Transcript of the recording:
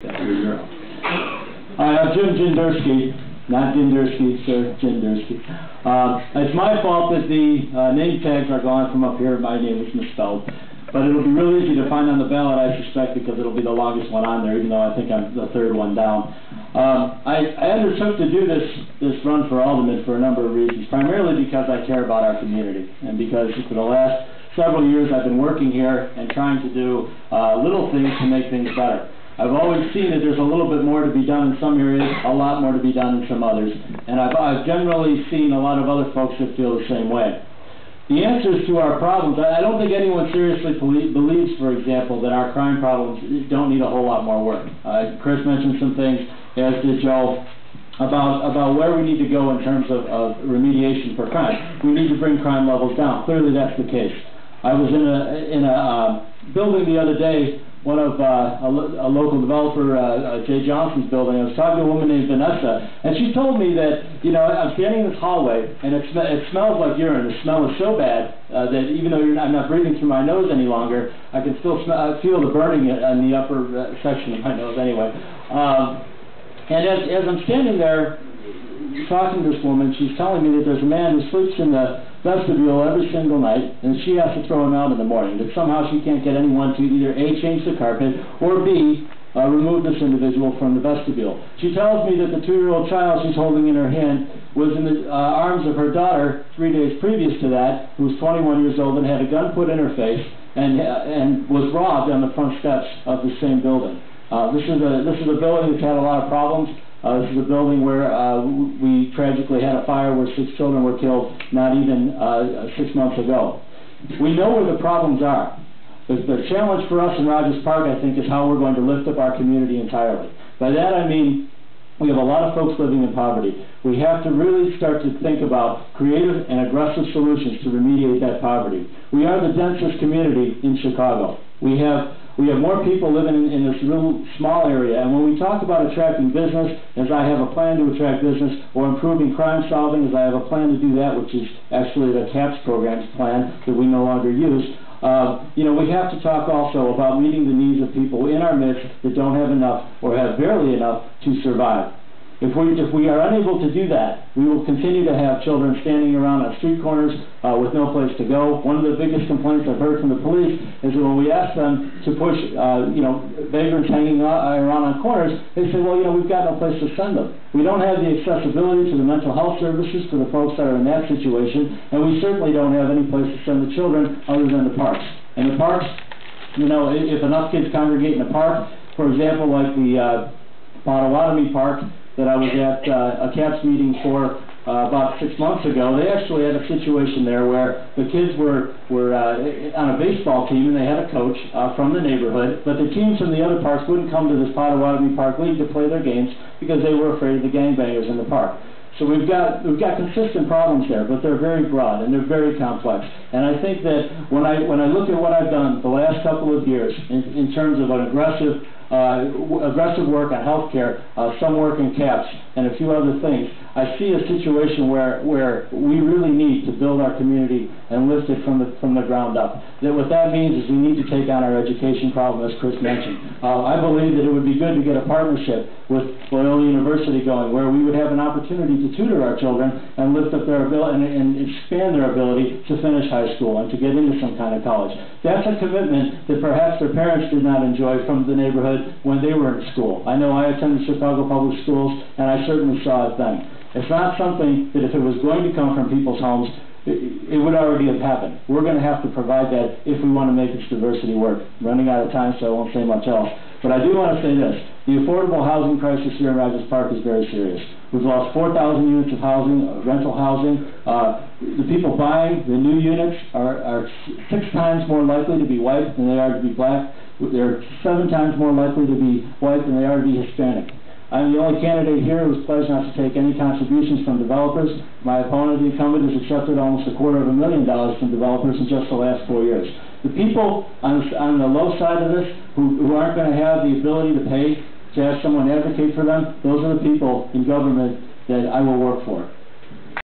Hi, I'm Genirske, not Genirske, sir, Genirske. It's my fault that the name tags are gone from up here. My name is misspelled. But it'll be real easy to find on the ballot, I suspect, because it'll be the longest one on there, even though I think I'm the third one down. I undertook to do this run for alderman for a number of reasons, primarily because I care about our community, and because for the last several years I've been working here and trying to do little things to make things better. I've always seen that there's a little bit more to be done in some areas, a lot more to be done in some others, and I've generally seen a lot of other folks that feel the same way. The answers to our problems, I don't think anyone seriously believes, for example, that our crime problems don't need a whole lot more work. Chris mentioned some things, as did Joe, about where we need to go in terms of remediation for crime. We need to bring crime levels down. Clearly that's the case. I was in a building the other day, one of a local developer, Jay Johnson's building. I was talking to a woman named Vanessa, and she told me that, you know, I'm standing in this hallway, and it smells like urine. The smell is so bad that even though I'm not breathing through my nose any longer, I can still feel the burning in the upper section of my nose anyway. And as I'm standing there talking to this woman, she's telling me that there's a man who sleeps in the vestibule every single night, and she has to throw him out in the morning, that somehow she can't get anyone to either A, change the carpet, or B, remove this individual from the vestibule. She tells me that the 2-year-old child she's holding in her hand was in the arms of her daughter 3 days previous to that, who was 21 years old and had a gun put in her face, and was robbed on the front steps of the same building. This is a building that's had a lot of problems. This is a building where we tragically had a fire where 6 children were killed not even 6 months ago. We know where the problems are. The challenge for us in Rogers Park, I think, is how we're going to lift up our community entirely. By that I mean we have a lot of folks living in poverty. We have to really start to think about creative and aggressive solutions to remediate that poverty. We are the densest community in Chicago. We have more people living in this little small area, and when we talk about attracting business, as I have a plan to attract business, or improving crime solving, as I have a plan to do that, which is actually the CAPS program's plan that we no longer use, you know, we have to talk also about meeting the needs of people in our midst that don't have enough or have barely enough to survive. If we are unable to do that, we will continue to have children standing around on street corners with no place to go. One of the biggest complaints I've heard from the police is that when we ask them to push, you know, vagrants hanging around on corners, they say, well, you know, we've got no place to send them. We don't have the accessibility to the mental health services for the folks that are in that situation, and we certainly don't have any place to send the children other than the parks. And the parks, you know, if enough kids congregate in a park, for example, like the Potawatomi Park, that I was at a CAPS meeting for about 6 months ago. They actually had a situation there where the kids were on a baseball team, and they had a coach from the neighborhood, but the teams from the other parks wouldn't come to this Potawatomi Park League to play their games because they were afraid of the gangbangers in the park. So we've got consistent problems there, but they're very broad and they're very complex. And I think that when I look at what I've done the last couple of years in terms of an aggressive work on healthcare, some work in CAPS, and a few other things, I see a situation where we really need to build our community and lift it from the ground up. That what that means is we need to take on our education problem, as Chris mentioned. I believe that it would be good to get a partnership with Loyola University going, where we would have an opportunity to tutor our children and lift up their ability and expand their ability to finish high school and to get into some kind of college. That's a commitment that perhaps their parents did not enjoy from the neighborhood when they were in school. I know I attended Chicago Public Schools, and I certainly saw it then. It's not something that if it was going to come from people's homes, it would already have happened. We're going to have to provide that if we want to make this diversity work. I'm running out of time, so I won't say much else. But I do want to say this. The affordable housing crisis here in Rogers Park is very serious. We've lost 4,000 units of housing, rental housing. The people buying the new units are 6 times more likely to be white than they are to be black. They're 7 times more likely to be white than they are to be Hispanic. I'm the only candidate here who's pledged not to take any contributions from developers. My opponent, the incumbent, has accepted almost $250,000 from developers in just the last 4 years. The people on the low side of this who aren't going to have the ability to pay to have someone advocate for them, those are the people in government that I will work for.